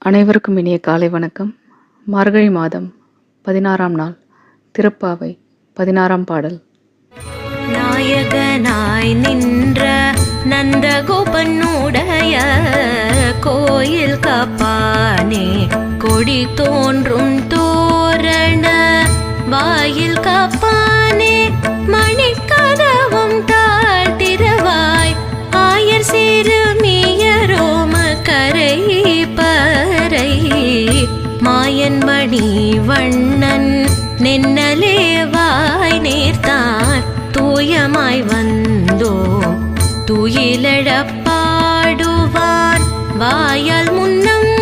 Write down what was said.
அனைவருக்கும் இனிய காலை வணக்கம். மார்கழி மாதம் 16ஆம் நாள் திருப்பாவை 16ஆம் பாடல். நாயகனாய் நின்ற நந்தகோபனுடைய கோயில் காப்பானே, கொடி தோன்றும் தோரண வாயில் காப்பானே, மணிக்கதவும் தாழ்த்திரவாய் ஆயர் சிறுமியரோம கரை பறை மாயன் மணி வண்ணன் நென்னலே வாய் நேர்த்தான் தூயமாய் வந்தோம் துயிலழப் பாடுவான் வாயால் முன்னம்